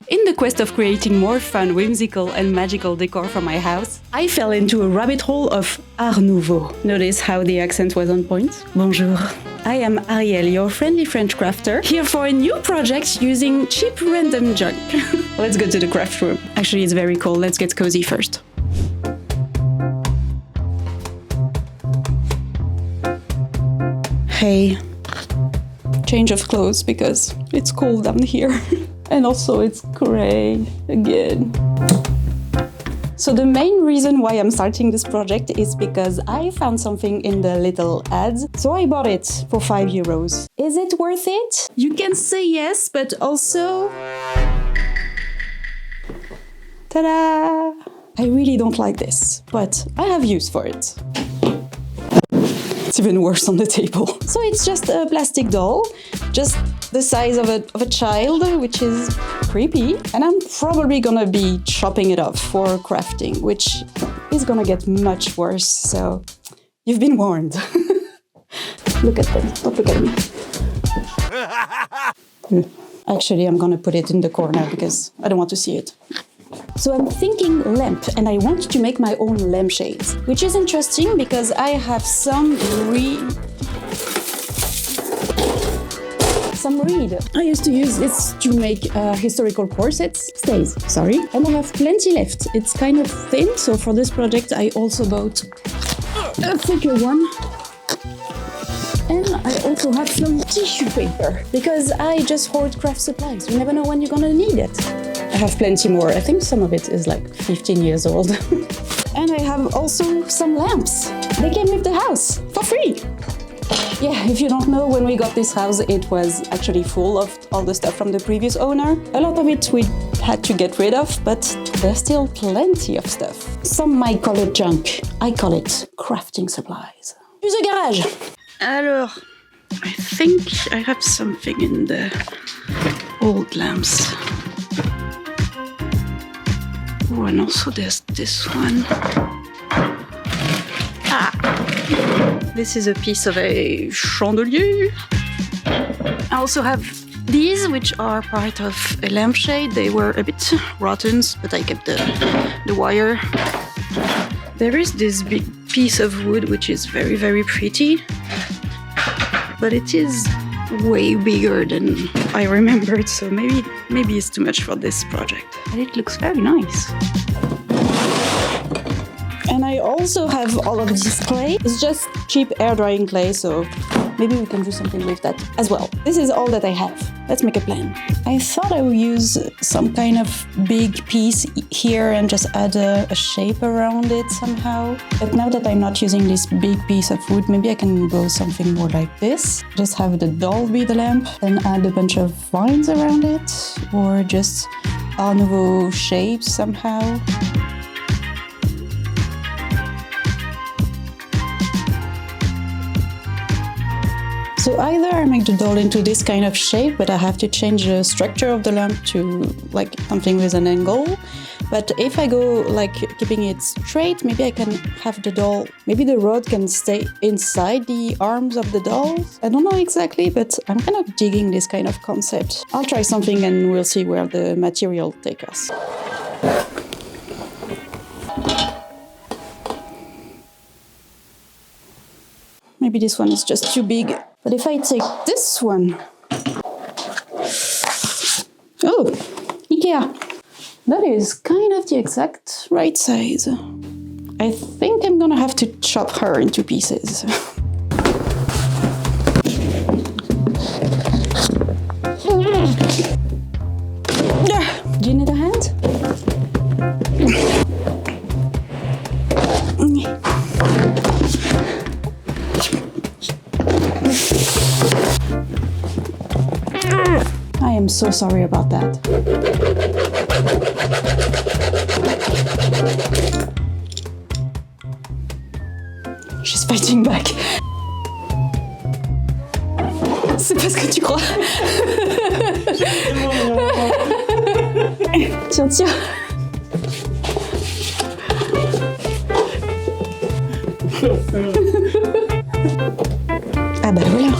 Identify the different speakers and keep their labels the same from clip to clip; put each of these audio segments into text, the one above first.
Speaker 1: In the quest of creating more fun, whimsical and magical decor for my house, I fell into a rabbit hole of Art Nouveau. Notice how the accent was on point? Bonjour. I am Ariel, your friendly French crafter, here for a new project using cheap random junk. Let's go to the craft room. Actually, it's very cold. Let's get cozy first. Hey, change of clothes because it's cold down here. And also it's gray again. So the main reason why I'm starting this project is because I found something in the little ads. So I bought it for €5. Is it worth it? You can say yes, but also... Ta-da! I really don't like this, but I have use for it. It's even worse on the table. So it's just a plastic doll, just the size of a child, which is creepy. And I'm probably gonna be chopping it up for crafting, which is gonna get much worse. So you've been warned. Look at them, don't look at me. Actually, I'm gonna put it in the corner because I don't want to see it. So I'm thinking lamp, and I want to make my own lampshades, which is interesting because I have some reed. I used to use this to make historical corsets, stays, sorry, and I have plenty left. It's kind of thin, so for this project I also bought a thicker one. And I also have some tissue paper, because I just hoard craft supplies. You never know when you're gonna need it. I have plenty more. I think some of it is like 15 years old. And I have also some lamps. They came with the house for free. Yeah, if you don't know, when we got this house, it was actually full of all the stuff from the previous owner. A lot of it we had to get rid of, but there's still plenty of stuff. Some might call it junk. I call it crafting supplies. To the garage. Alors, I think I have something in the old lamps. Oh, and also there's this one. Ah! This is a piece of a chandelier. I also have these, which are part of a lampshade. They were a bit rotten, but I kept the wire. There is this big piece of wood, which is very, very pretty. But it is way bigger than I remembered, so maybe it's too much for this project. But it looks very nice. And I also have all of this clay. It's just cheap air drying clay, so maybe we can do something with that as well. This is all that I have. Let's make a plan. I thought I would use some kind of big piece here and just add a shape around it somehow. But now that I'm not using this big piece of wood, maybe I can go something more like this. Just have the doll be the lamp and add a bunch of vines around it, or just Art Nouveau shapes somehow. So either I make the doll into this kind of shape, but I have to change the structure of the lamp to like something with an angle. But if I go like keeping it straight, maybe I can have the doll, maybe the rod can stay inside the arms of the doll. I don't know exactly, but I'm kind of digging this kind of concept. I'll try something and we'll see where the material takes us. Maybe this one is just too big. But if I take this one... Oh, IKEA. That is kind of the exact right size. I think I'm gonna have to chop her into pieces. Do you need a hand? I am so sorry about that. She's fighting back. C'est pas ce que tu crois. Tiens, tiens. Ah bah voilà.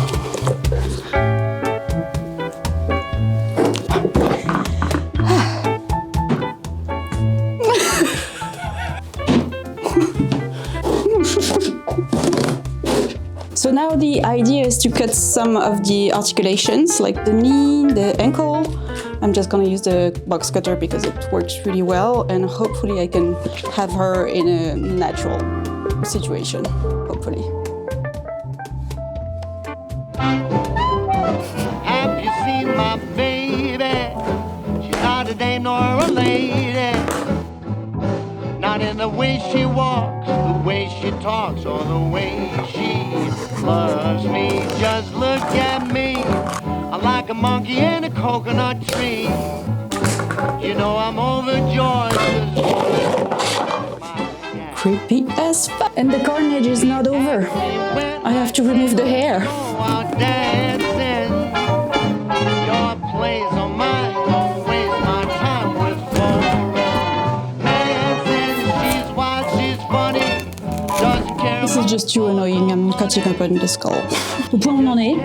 Speaker 1: Now the idea is to cut some of the articulations, like the knee, the ankle. I'm just gonna use the box cutter because it works really well, and hopefully I can have her in a natural situation, hopefully.
Speaker 2: Have you seen my baby? She's not a dame nor a lady. Not in the way she walks, the way she talks, or the way she loves me. Just look at me. I'm like a monkey in a coconut tree. You know I'm overjoyed.
Speaker 1: Creepy as fuck. And the carnage is not over. I have to remove the hair. This is just too annoying. I'm cutting open the skull. Au point où on en est.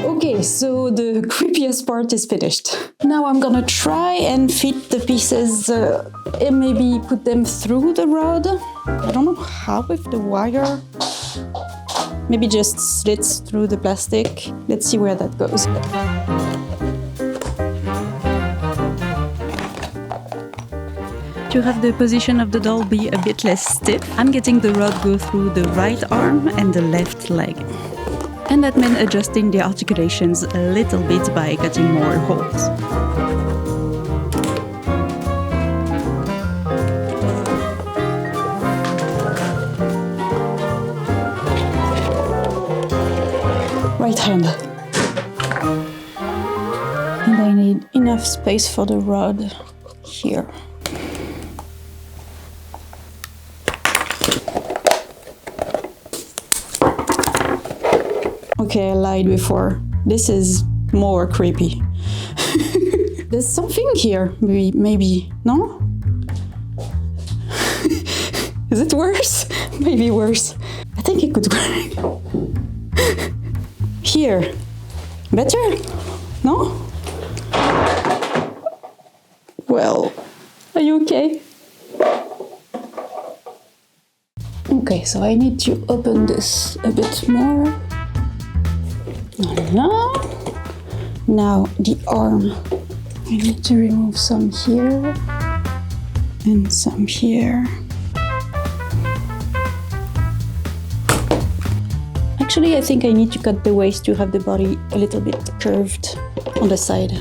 Speaker 1: Okay, so the creepiest part is finished. Now I'm gonna try and fit the pieces and maybe put them through the rod. I don't know how with the wire. Maybe just slits through the plastic. Let's see where that goes. To have the position of the doll be a bit less stiff, I'm getting the rod go through the right arm and the left leg. And that meant adjusting the articulations a little bit by cutting more holes. Right hand. And I need enough space for the rod here. Okay, I lied before. This is more creepy. There's something here, maybe, no? Is it worse? Maybe worse. I think it could work. Here. Better? No? Well, are you okay? Okay, so I need to open this a bit more. Now the arm. I need to remove some here and some here. Actually, I think I need to cut the waist to have the body a little bit curved on the side.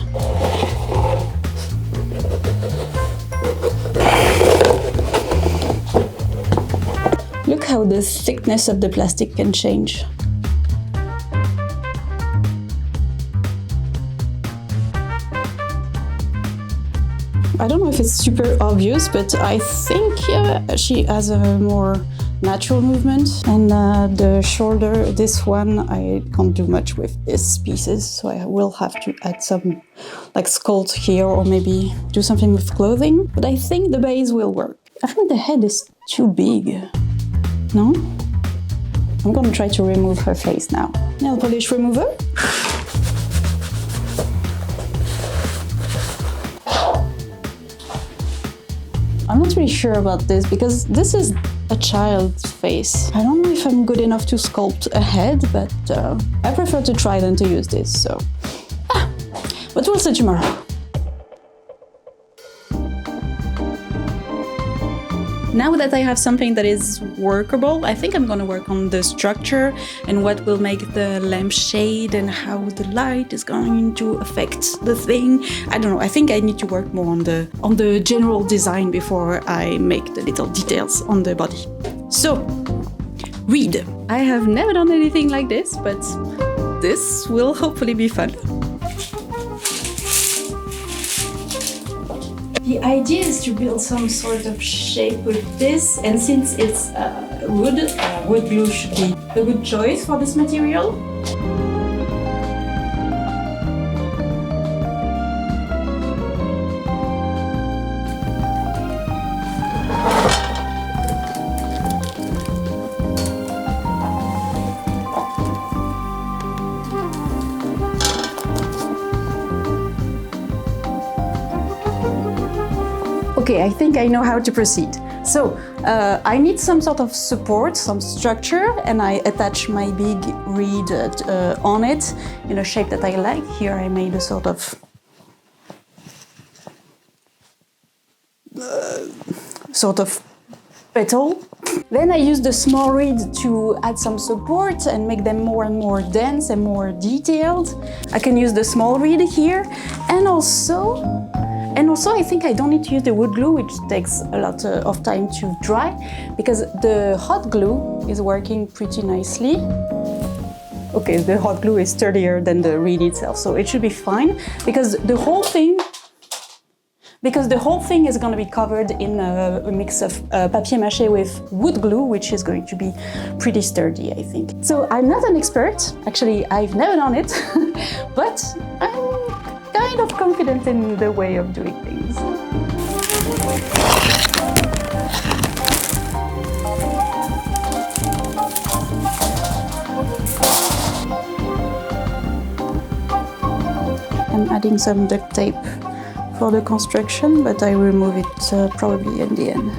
Speaker 1: Look how the thickness of the plastic can change. I don't know if it's super obvious, but I think she has a more natural movement. And the shoulder, this one, I can't do much with these pieces, so I will have to add some like sculpt here or maybe do something with clothing. But I think the base will work. I think the head is too big. No? I'm gonna try to remove her face now. Nail polish remover. I'm not really sure about this because this is a child's face. I don't know if I'm good enough to sculpt a head, but I prefer to try than to use this, so. But we'll see tomorrow. Now that I have something that is workable, I think I'm gonna work on the structure and what will make the lamp shade and how the light is going to affect the thing. I don't know, I think I need to work more on the general design before I make the little details on the body. So, read. I have never done anything like this, but this will hopefully be fun. The idea is to build some sort of shape with this, and since it's wood glue should be a good choice for this material. Okay, I think I know how to proceed. So I need some sort of support, some structure, and I attach my big reed on it in a shape that I like. Here I made a sort of petal. Then I use the small reed to add some support and make them more and more dense and more detailed. I can use the small reed here, and also I think I don't need to use the wood glue, which takes a lot of time to dry, because the hot glue is working pretty nicely. Okay, the hot glue is sturdier than the reed itself, so it should be fine, because the whole thing is going to be covered in a mix of papier-mâché with wood glue, which is going to be pretty sturdy, I think. So I'm not an expert, actually I've never done it, but I'm kind of confident in the way of doing things. I'm adding some duct tape for the construction, but I remove it probably in the end.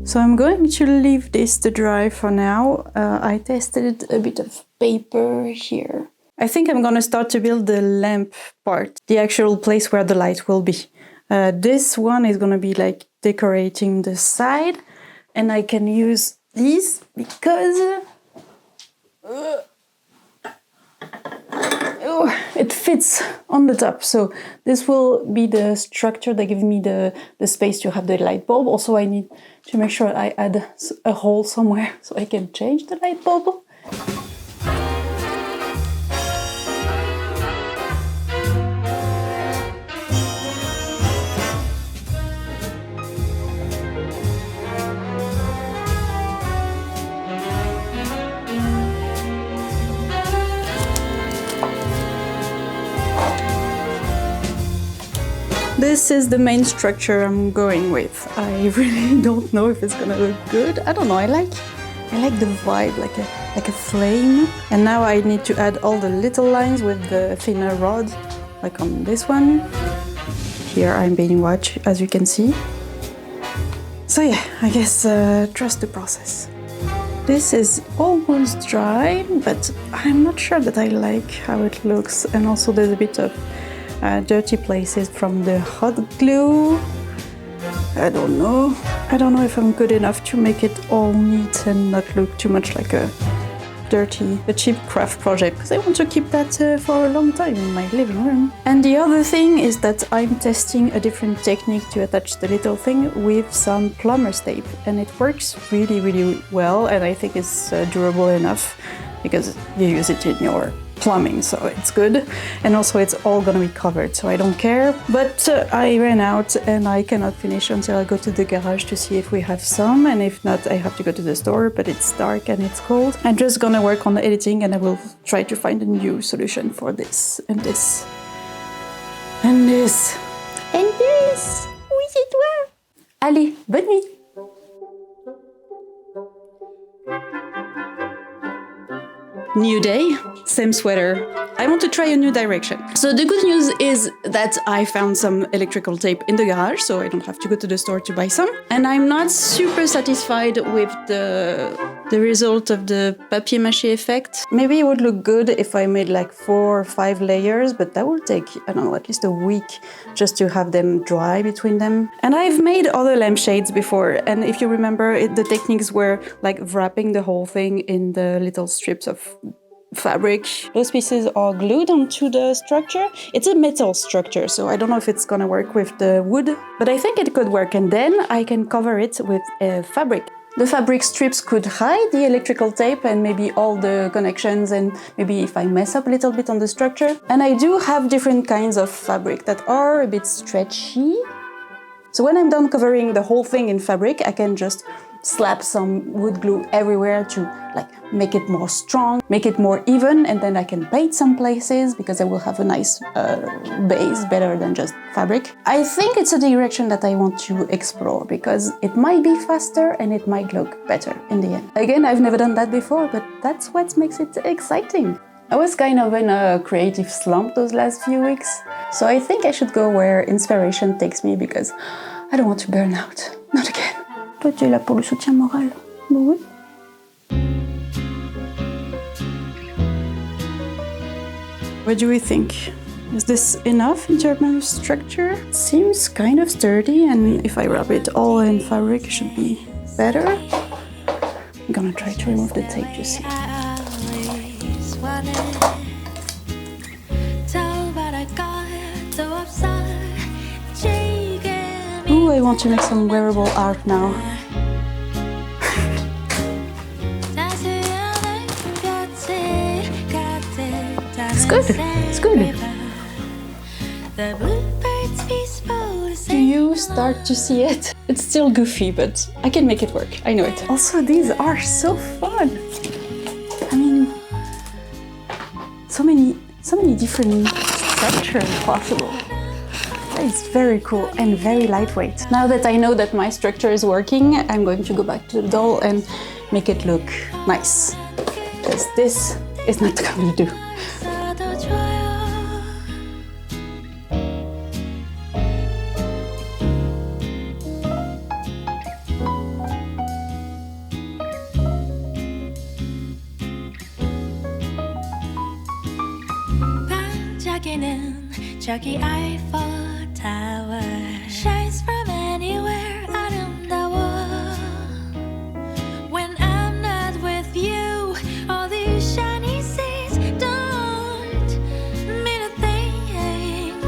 Speaker 1: So I'm going to leave this to dry for now. I tested a bit of paper here. I think I'm gonna start to build the lamp part, the actual place where the light will be. This one is gonna be like decorating the side, and I can use these because it fits on the top. So this will be the structure that gives me the space to have the light bulb. Also, I need to make sure I add a hole somewhere so I can change the light bulb. This is the main structure I'm going with. I really don't know if it's gonna look good. I don't know, I like the vibe, like a flame. And now I need to add all the little lines with the thinner rod, like on this one. Here I'm being watched, as you can see. So yeah, I guess trust the process. This is almost dry, but I'm not sure that I like how it looks. And also there's a bit of dirty places from the hot glue. I don't know if I'm good enough to make it all neat and not look too much like a cheap craft project, because I want to keep that for a long time in my living room. And the other thing is that I'm testing a different technique to attach the little thing with some plumber's tape, and it works really, really well, and I think it's durable enough because you use it in your plumbing, so it's good. And also it's all gonna be covered, so I don't care. But I ran out and I cannot finish until I go to the garage to see if we have some, and if not, I have to go to the store, but it's dark and it's cold. I'm just gonna work on the editing, and I will try to find a new solution for this and this and this and this. Oui, c'est toi. Allez, bonne nuit. New day, same sweater. I want to try a new direction. So the good news is that I found some electrical tape in the garage, so I don't have to go to the store to buy some. And I'm not super satisfied with the result of the papier-mâché effect. Maybe it would look good if I made like 4 or 5 layers, but that would take, I don't know, at least a week just to have them dry between them. And I've made other lampshades before, and if you remember, the techniques were like wrapping the whole thing in the little strips of fabric. Those pieces are glued onto the structure. It's a metal structure, so I don't know if it's gonna work with the wood, but I think it could work, and then I can cover it with fabric. The fabric strips could hide the electrical tape and maybe all the connections, and maybe if I mess up a little bit on the structure. And I do have different kinds of fabric that are a bit stretchy. So when I'm done covering the whole thing in fabric, I can just slap some wood glue everywhere to like make it more strong, make it more even, and then I can paint some places because I will have a nice base, better than just fabric. I think it's a direction that I want to explore because it might be faster and it might look better in the end. Again, I've never done that before, but that's what makes it exciting. I was kind of in a creative slump those last few weeks, so I think I should go where inspiration takes me because I don't want to burn out. Not again. Toi, tu es là pour le soutien moral. Bon, oui. What do we think? Is this enough in terms of structure? It seems kind of sturdy, and if I wrap it all in fabric, it should be better. I'm gonna try to remove the tape to see. Ooh, I want to make some wearable art now. It's good, it's good. Do you start to see it? It's still goofy, but I can make it work, I know it. Also, these are so fun. I mean, so many different structures possible. It's very cool and very lightweight. Now that I know that my structure is working, I'm going to go back to the doll and make it look nice. Because this is not going to do.
Speaker 3: 저기 Eiffel Tower shines from anywhere 아름다워. When I'm not with you, all these shiny seas don't mean a thing.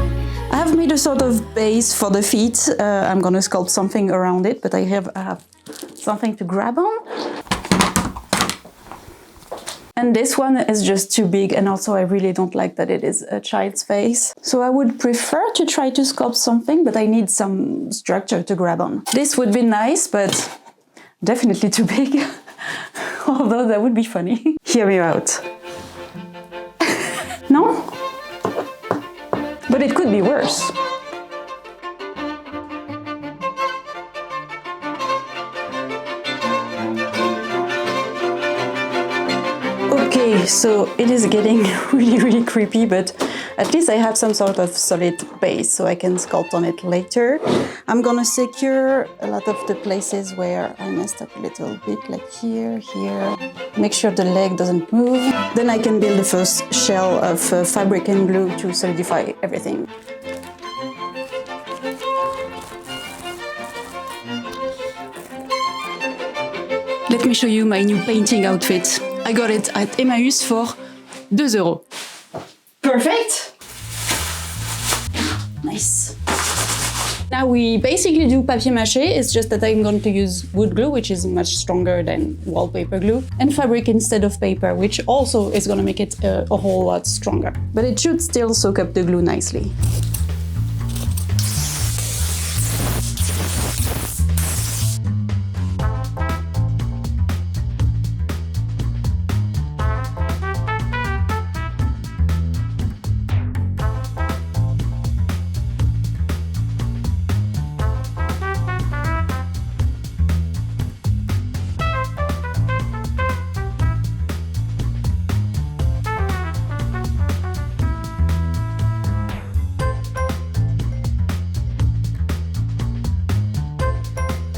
Speaker 1: I have made a sort of base for the feet. I'm gonna sculpt something around it, but I have something to grab on. And this one is just too big, and also I really don't like that it is a child's face. So I would prefer to try to sculpt something, but I need some structure to grab on. This would be nice, but definitely too big. Although that would be funny. Hear me out. No? But it could be worse. Okay, so it is getting really creepy, but at least I have some sort of solid base so I can sculpt on it later. I'm gonna secure a lot of the places where I messed up a little bit, like here. Make sure the leg doesn't move. Then I can build the first shell of fabric and glue to solidify everything. Let me show you my new painting outfit. I got it at Emmaüs for 2 €. Perfect! Nice. Now we basically do papier-mâché, it's just that I'm going to use wood glue, which is much stronger than wallpaper glue, and fabric instead of paper, which also is going to make it a whole lot stronger. But it should still soak up the glue nicely.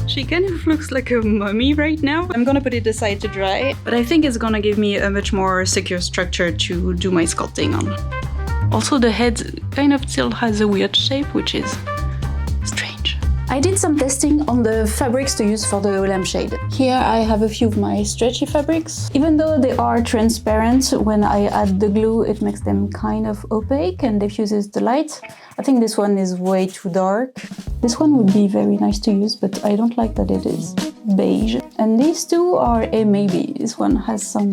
Speaker 1: She kind of looks like a mummy right now. I'm gonna put it aside to dry, but I think it's gonna give me a much more secure structure to do my sculpting on. Also, the head kind of still has a weird shape, which is strange. I did some testing on the fabrics to use for the lampshade. Here I have a few of my stretchy fabrics. Even though they are transparent, when I add the glue it makes them kind of opaque and diffuses the light. I think this one is way too dark. This one would be very nice to use, but I don't like that it is beige. And these two are a maybe. This one has some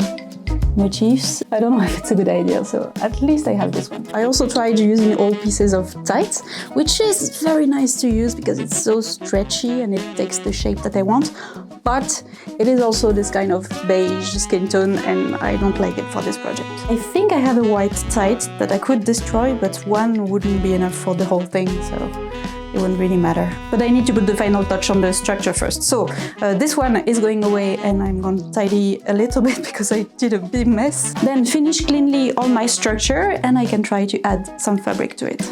Speaker 1: motifs. I don't know if it's a good idea, so at least I have this one. I also tried using all pieces of tights, which is very nice to use because it's so stretchy and it takes the shape that I want. but it is also this kind of beige skin tone and I don't like it for this project. I think I have a white tide that I could destroy, but one wouldn't be enough for the whole thing, so it wouldn't really matter. But I need to put the final touch on the structure first. So this one is going away and I'm going to tidy a little bit because I did a big mess. Then finish cleanly all my structure and I can try to add some fabric to it.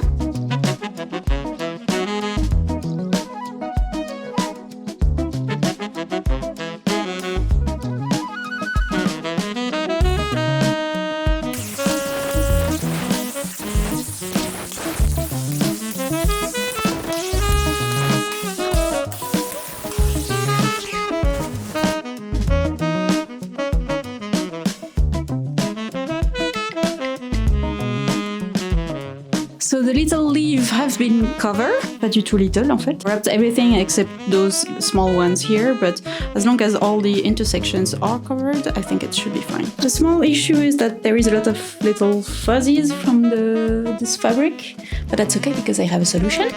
Speaker 1: So the little leaf has been covered, pas du tout little en fait. Wrapped everything except those small ones here, but as long as all the intersections are covered, I think it should be fine. The small issue is that there is a lot of little fuzzies from this fabric, but that's okay because I have a solution.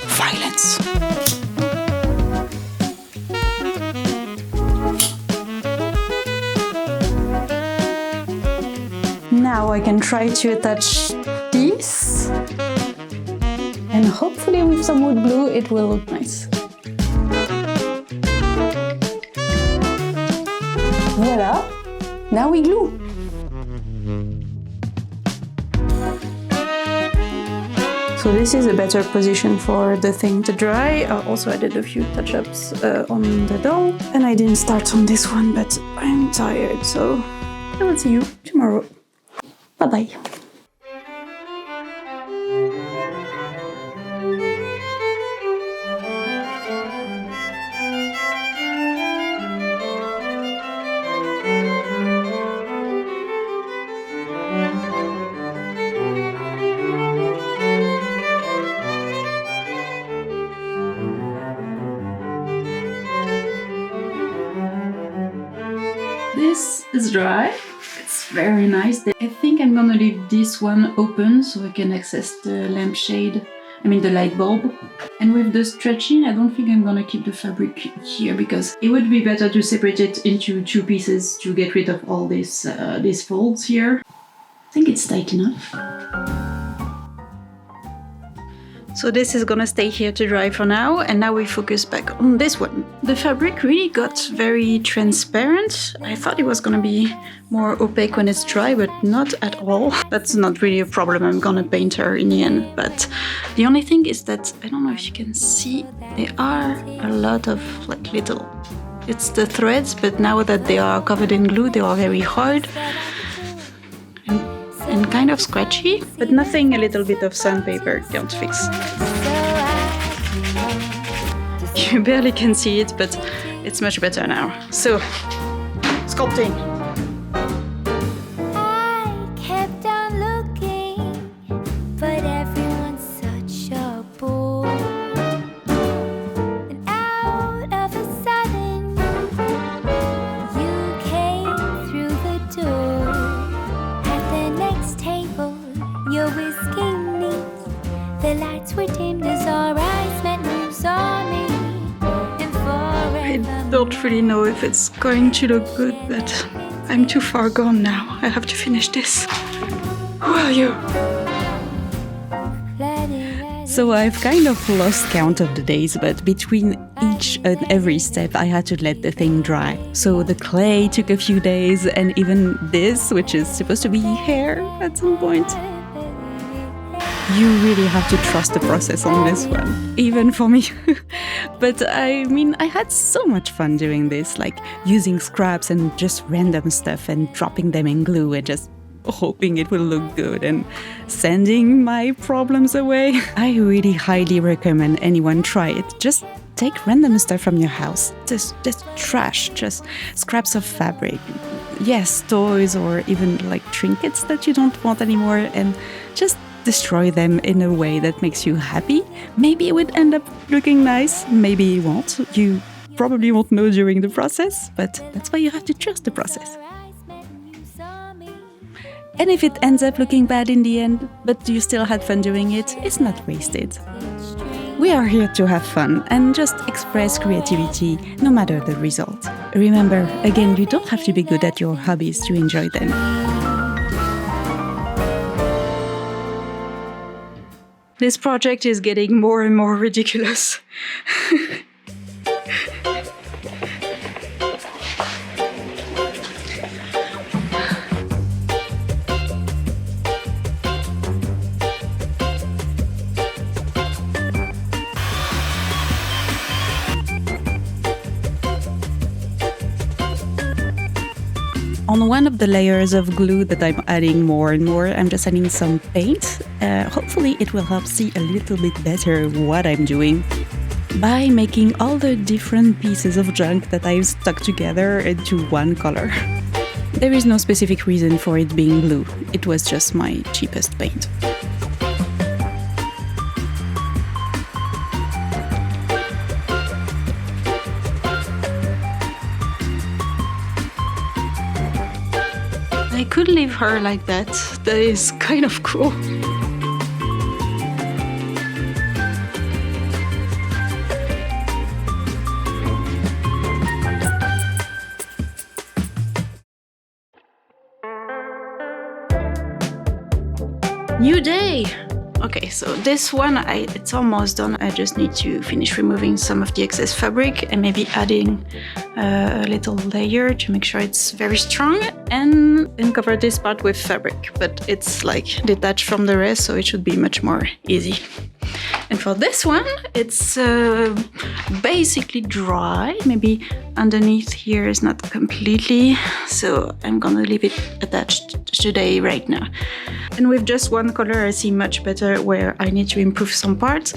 Speaker 1: Violence. Now I can try to attach this, and hopefully with some wood glue it will look nice. Voila! Now we glue! So this is a better position for the thing to dry. I also added a few touch-ups on the doll, and I didn't start on this one, but I'm tired, so I will see you tomorrow. Bye-bye. This is dry. It's very nice. I think I'm gonna leave this one open so I can access the lampshade, the light bulb. And with the stretching, I don't think I'm gonna keep the fabric here because it would be better to separate it into two pieces to get rid of all these folds here. I think it's tight enough. So this is gonna stay here to dry for now, and now we focus back on this one. The fabric really got very transparent. I thought it was gonna be more opaque when it's dry, but not at all. That's not really a problem. I'm gonna paint her in the end. But the only thing is that, I don't know if you can see, there are a lot of little... It's the threads, but now that they are covered in glue, they are very hard. And kind of scratchy, but nothing a little bit of sandpaper can't fix. You barely can see it, but it's much better now. So, sculpting.
Speaker 3: I kept on looking, but everyone's such a bore. And out of a sudden, you came through the door. Table, you're whisking me. The lights were dimmed as our eyes met, you saw me. And forever
Speaker 1: I don't really know if it's going to look good, but I'm too far gone now. I have to finish this. Who are you? So I've kind of lost count of the days, but between each and every step I had to let the thing dry. So the clay took a few days, and even this, which is supposed to be hair at some point. You really have to trust the process on this one, even for me. But I had so much fun doing this, like using scraps and just random stuff and dropping them in glue and just hoping it will look good and sending my problems away. I really highly recommend anyone try it. Just take random stuff from your house. Just trash, just scraps of fabric. Yes, toys or even like trinkets that you don't want anymore, and just destroy them in a way that makes you happy. Maybe it would end up looking nice, maybe it won't. You probably won't know during the process, but that's why you have to trust the process. And if it ends up looking bad in the end, but you still had fun doing it, it's not wasted. We are here to have fun and just express creativity, no matter the result. Remember, again, you don't have to be good at your hobbies to enjoy them. This project is getting more and more ridiculous. On one of the layers of glue that I'm adding more and more, I'm just adding some paint. Hopefully it will help see a little bit better what I'm doing by making all the different pieces of junk that I've stuck together into one color. There is no specific reason for it being blue. It was just my cheapest paint. I could leave her like that. That is kind of cool. New day! Okay, so this one, it's almost done. I just need to finish removing some of the excess fabric and maybe adding a little layer to make sure it's very strong and then cover this part with fabric. But it's like detached from the rest, so it should be much more easy. And for this one, it's basically dry. Maybe underneath here is not completely, so I'm gonna leave it attached today right now. And with just one color, I see much better where I need to improve some parts.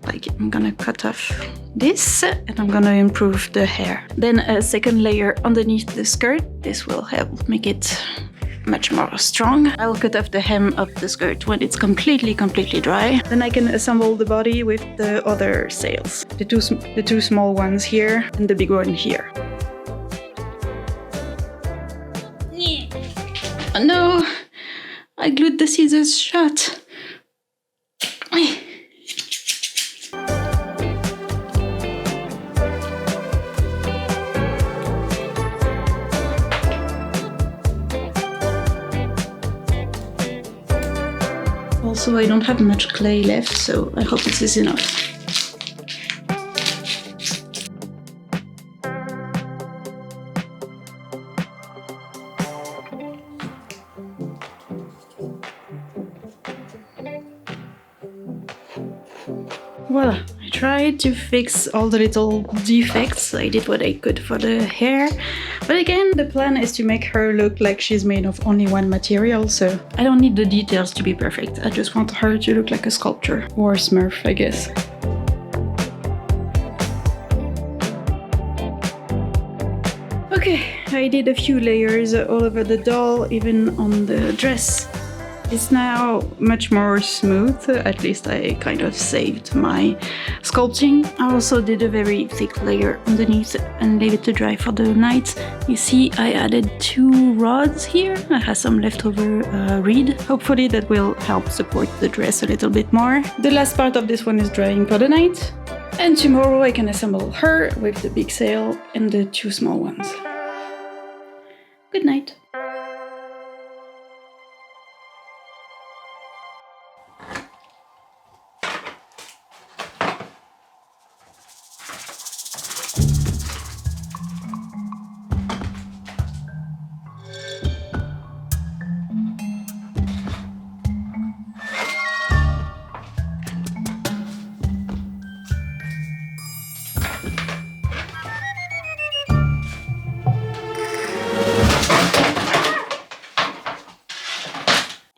Speaker 1: Like I'm gonna cut off this and I'm gonna improve the hair. Then a second layer underneath the skirt. This will help make it much more strong. I'll cut off the hem of the skirt when it's completely dry. Then I can assemble the body with the other sails. The two small ones here and the big one here. Oh no! I glued the scissors shut. Also, I don't have much clay left, so I hope this is enough. Voila, I tried to fix all the little defects. I did what I could for the hair. But again, the plan is to make her look like she's made of only one material, so I don't need the details to be perfect. I just want her to look like a sculpture. Or a Smurf, I guess. Okay, I did a few layers all over the doll, even on the dress. It's now much more smooth, at least I kind of saved my sculpting. I also did a very thick layer underneath and leave it to dry for the night. You see, I added 2 rods here. I have some leftover reed. Hopefully that will help support the dress a little bit more. The last part of this one is drying for the night. And tomorrow I can assemble her with the big sail and the 2 small ones. Good night.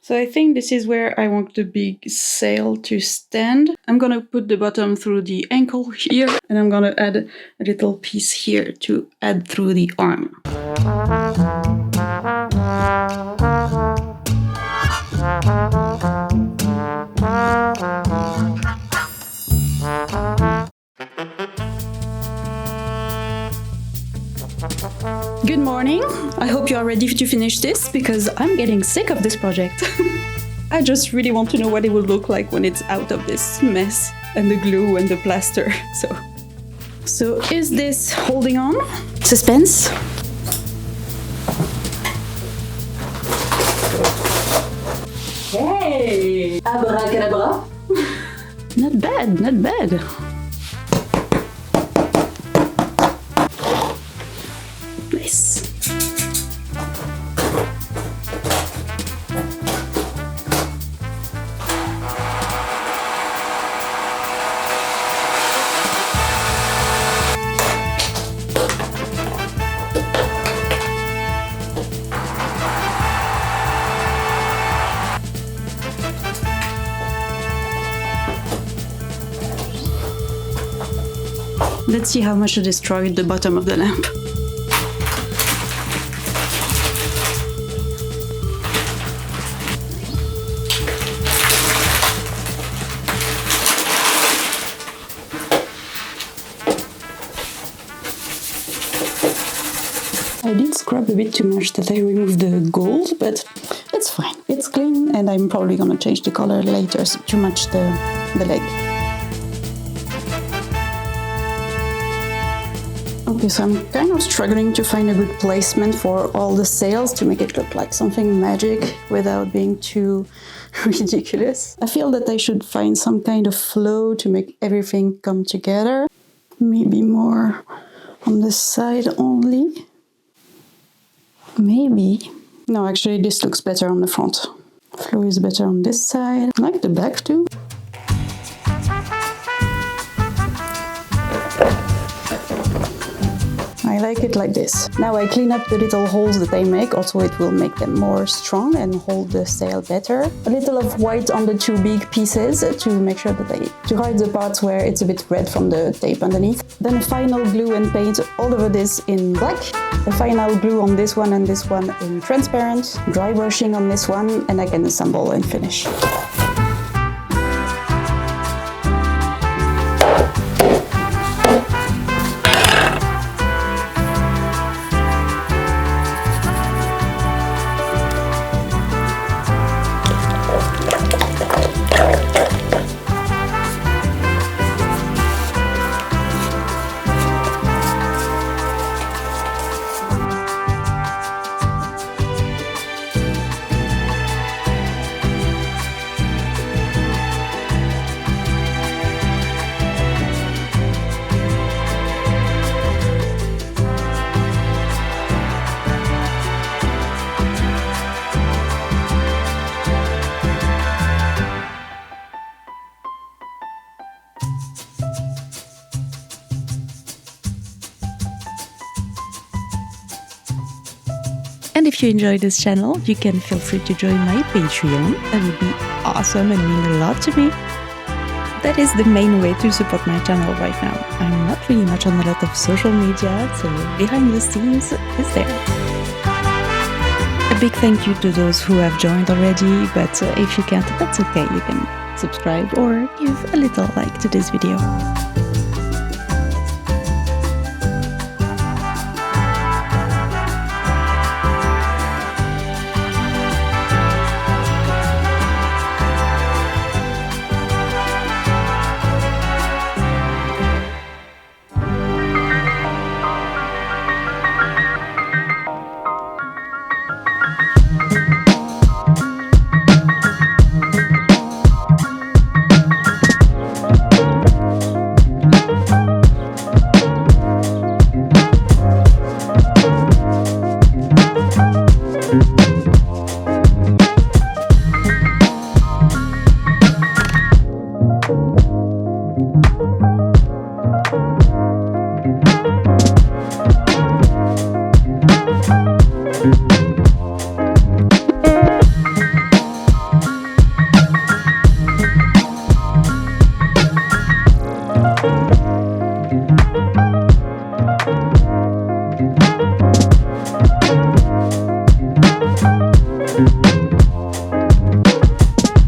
Speaker 1: So I think this is where I want the big sail to stand. I'm gonna put the bottom through the ankle here, and I'm gonna add a little piece here to add through the arm. Good morning. I hope you are ready to finish this because I'm getting sick of this project. I just really want to know what it will look like when it's out of this mess. and the glue and the plaster. So is this holding on? Suspense. Hey! Abracadabra. Not bad, not bad. Nice. Let's see how much I destroyed the bottom of the lamp. I did scrub a bit too much that I removed the gold, but it's fine. It's clean and I'm probably gonna change the color later, so too much the leg. Okay, so I'm kind of struggling to find a good placement for all the sails to make it look like something magic without being too ridiculous. I feel that I should find some kind of flow to make everything come together. Maybe more on this side only. Maybe. No, actually this looks better on the front. Flow is better on this side. I like the back too. I like it like this. Now I clean up the little holes that I make, also it will make them more strong and hold the sail better. A little of white on the two big pieces to make sure that to hide the parts where it's a bit red from the tape underneath. Then a final glue and paint all over this in black. A final glue on this one and this one in transparent. Dry brushing on this one and I can assemble and finish.
Speaker 4: And if you enjoy this channel, you can feel free to join my Patreon. That would be awesome and mean a lot to me. That is the main way to support my channel right now. I'm not really much on a lot of social media, so behind the scenes is there. A big thank you to those who have joined already, but if you can't, that's okay. You can subscribe or give a little like to this video.